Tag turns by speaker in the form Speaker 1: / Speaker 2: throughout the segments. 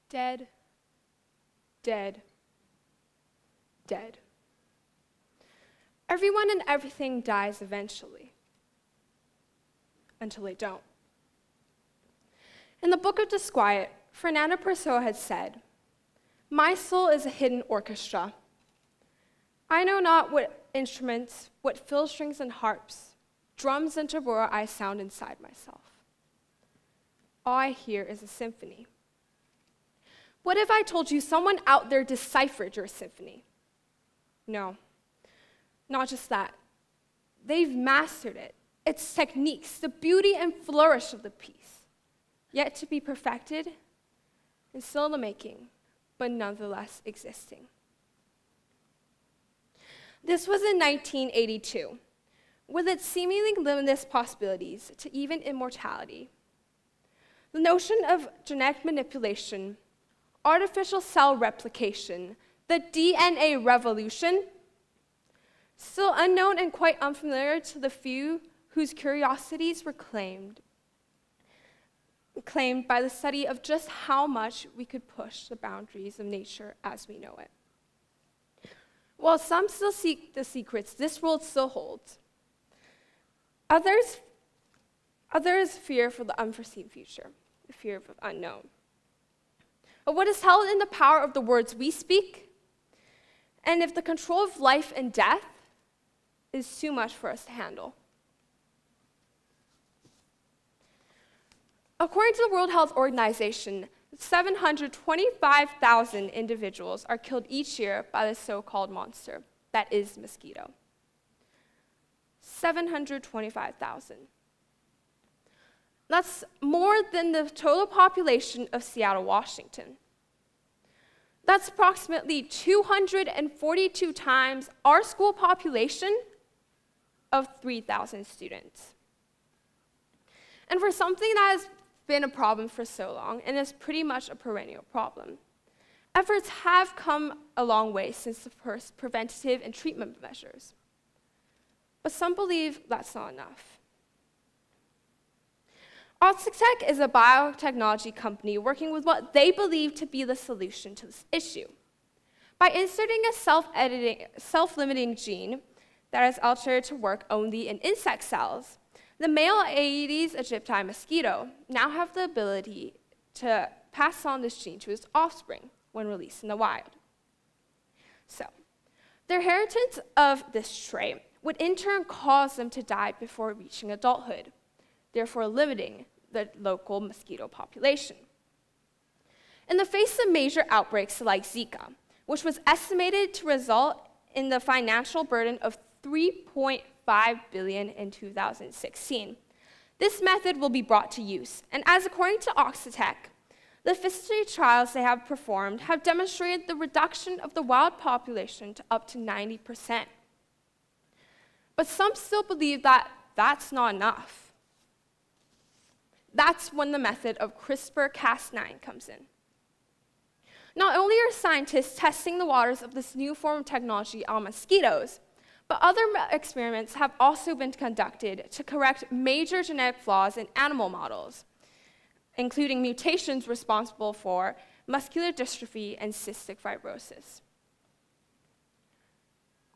Speaker 1: Dead, dead, dead. Everyone and everything dies eventually, until they don't. In the book of Disquiet, Fernando Pessoa had said, "My soul is a hidden orchestra. I know not what instruments, what fill strings and harps, drums and tabora I sound inside myself. All I hear is a symphony." What if I told you someone out there deciphered your symphony? No, not just that. They've mastered it, its techniques, the beauty and flourish of the piece, yet to be perfected and still in the making, but nonetheless existing. This was in 1982, with its seemingly limitless possibilities to even immortality. The notion of genetic manipulation, artificial cell replication, the DNA revolution, still unknown and quite unfamiliar to the few whose curiosities were claimed by the study of just how much we could push the boundaries of nature as we know it. While some still seek the secrets this world still holds, others fear for the unforeseen future, the fear of the unknown. But what is held in the power of the words we speak, and if the control of life and death is too much for us to handle. According to the World Health Organization, 725,000 individuals are killed each year by the so-called monster that is mosquito. 725,000. That's more than the total population of Seattle, Washington. That's approximately 242 times our school population of 3,000 students. And for something that has been a problem for so long, and is pretty much a perennial problem, efforts have come a long way since the first preventative and treatment measures. But some believe that's not enough. Oxitec is a biotechnology company working with what they believe to be the solution to this issue. By inserting a self-limiting gene that is altered to work only in insect cells, the male Aedes aegypti mosquito now have the ability to pass on this gene to its offspring when released in the wild. So, the inheritance of this trait would in turn cause them to die before reaching adulthood, therefore limiting the local mosquito population. In the face of major outbreaks like Zika, which was estimated to result in the financial burden of $3.5 billion in 2016, this method will be brought to use, and as according to Oxitec, the 50 trials they have performed have demonstrated the reduction of the wild population to up to 90%. But some still believe that that's not enough. That's when the method of CRISPR-Cas9 comes in. Not only are scientists testing the waters of this new form of technology on mosquitoes, but other experiments have also been conducted to correct major genetic flaws in animal models, including mutations responsible for muscular dystrophy and cystic fibrosis.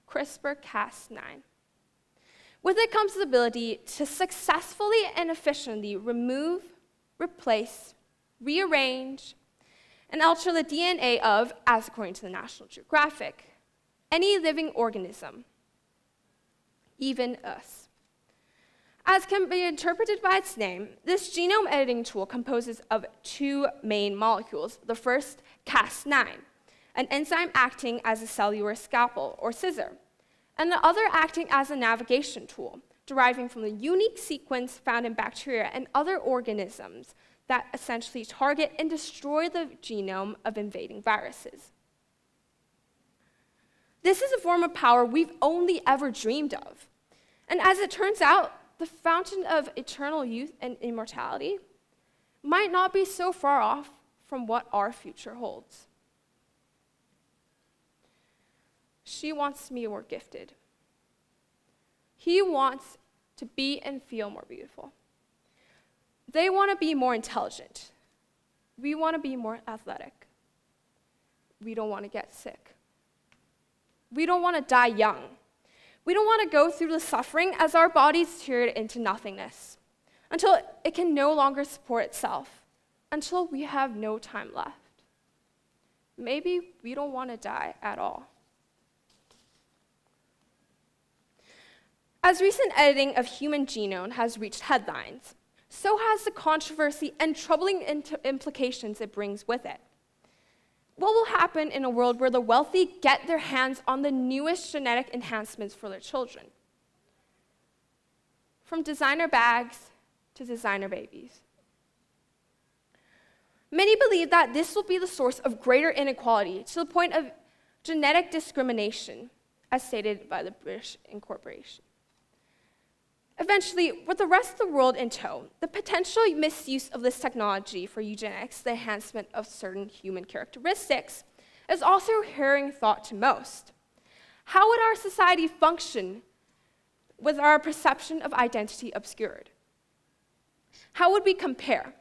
Speaker 1: CRISPR-Cas9. With it comes the ability to successfully and efficiently remove, replace, rearrange, and alter the DNA of, as according to the National Geographic, any living organism, even us. As can be interpreted by its name, this genome editing tool composes of two main molecules. The first, Cas9, an enzyme acting as a cellular scalpel or scissor, and the other acting as a navigation tool, deriving from the unique sequence found in bacteria and other organisms that essentially target and destroy the genome of invading viruses. This is a form of power we've only ever dreamed of. And as it turns out, the fountain of eternal youth and immortality might not be so far off from what our future holds. She wants to be more gifted. He wants to be and feel more beautiful. They want to be more intelligent. We want to be more athletic. We don't want to get sick. We don't want to die young. We don't want to go through the suffering as our bodies deteriorate into nothingness, until it can no longer support itself, until we have no time left. Maybe we don't want to die at all. As recent editing of human genome has reached headlines, so has the controversy and troubling implications it brings with it. What will happen in a world where the wealthy get their hands on the newest genetic enhancements for their children? From designer bags to designer babies. Many believe that this will be the source of greater inequality to the point of genetic discrimination, as stated by the British Incorporation. Eventually, with the rest of the world in tow, the potential misuse of this technology for eugenics, the enhancement of certain human characteristics, is also a harrowing thought to most. How would our society function with our perception of identity obscured? How would we compare?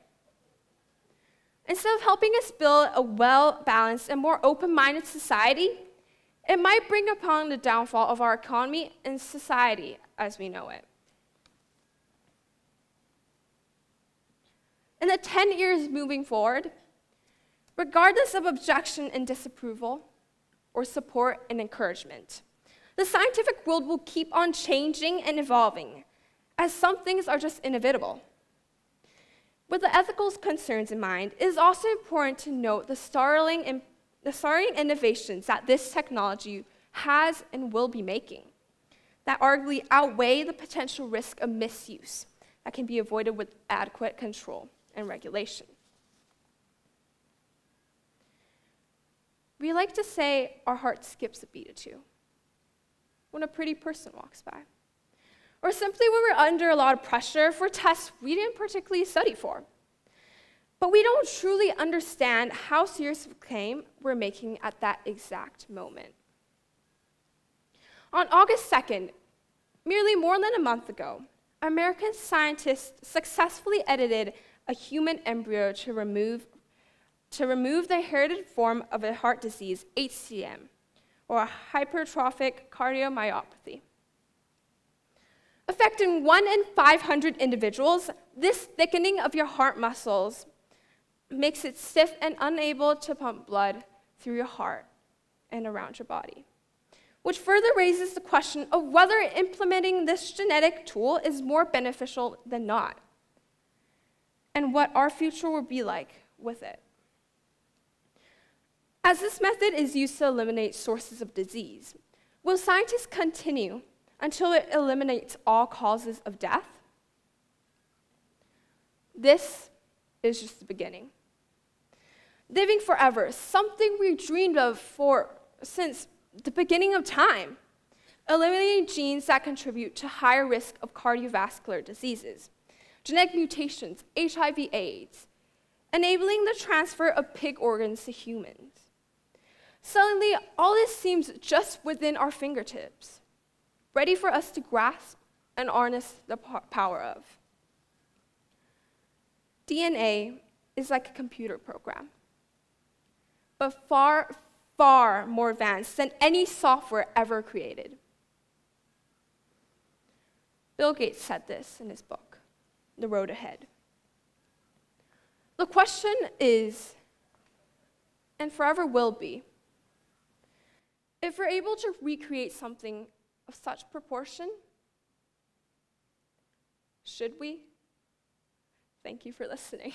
Speaker 1: Instead of helping us build a well-balanced and more open-minded society, it might bring upon the downfall of our economy and society as we know it. In the 10 years moving forward, regardless of objection and disapproval, or support and encouragement, the scientific world will keep on changing and evolving, as some things are just inevitable. With the ethical concerns in mind, it is also important to note the startling innovations that this technology has and will be making, that arguably outweigh the potential risk of misuse that can be avoided with adequate control and regulation. We like to say our heart skips a beat or two when a pretty person walks by, or simply when we're under a lot of pressure for tests we didn't particularly study for. But we don't truly understand how serious of a claim we're making at that exact moment. On August 2nd, merely more than a month ago, American scientists successfully edited a human embryo to remove the inherited form of a heart disease, HCM, or hypertrophic cardiomyopathy. Affecting 1 in 500 individuals, this thickening of your heart muscles makes it stiff and unable to pump blood through your heart and around your body, which further raises the question of whether implementing this genetic tool is more beneficial than not, and what our future will be like with it. As this method is used to eliminate sources of disease, will scientists continue until it eliminates all causes of death? This is just the beginning. Living forever, something we dreamed of since the beginning of time. Eliminating genes that contribute to higher risk of cardiovascular diseases, genetic mutations, HIV/AIDS, enabling the transfer of pig organs to humans. Suddenly, all this seems just within our fingertips, ready for us to grasp and harness the power of. DNA is like a computer program, but far, far more advanced than any software ever created. Bill Gates said this in his book, The Road Ahead. The question is, and forever will be, if we're able to recreate something of such proportion, should we? Thank you for listening.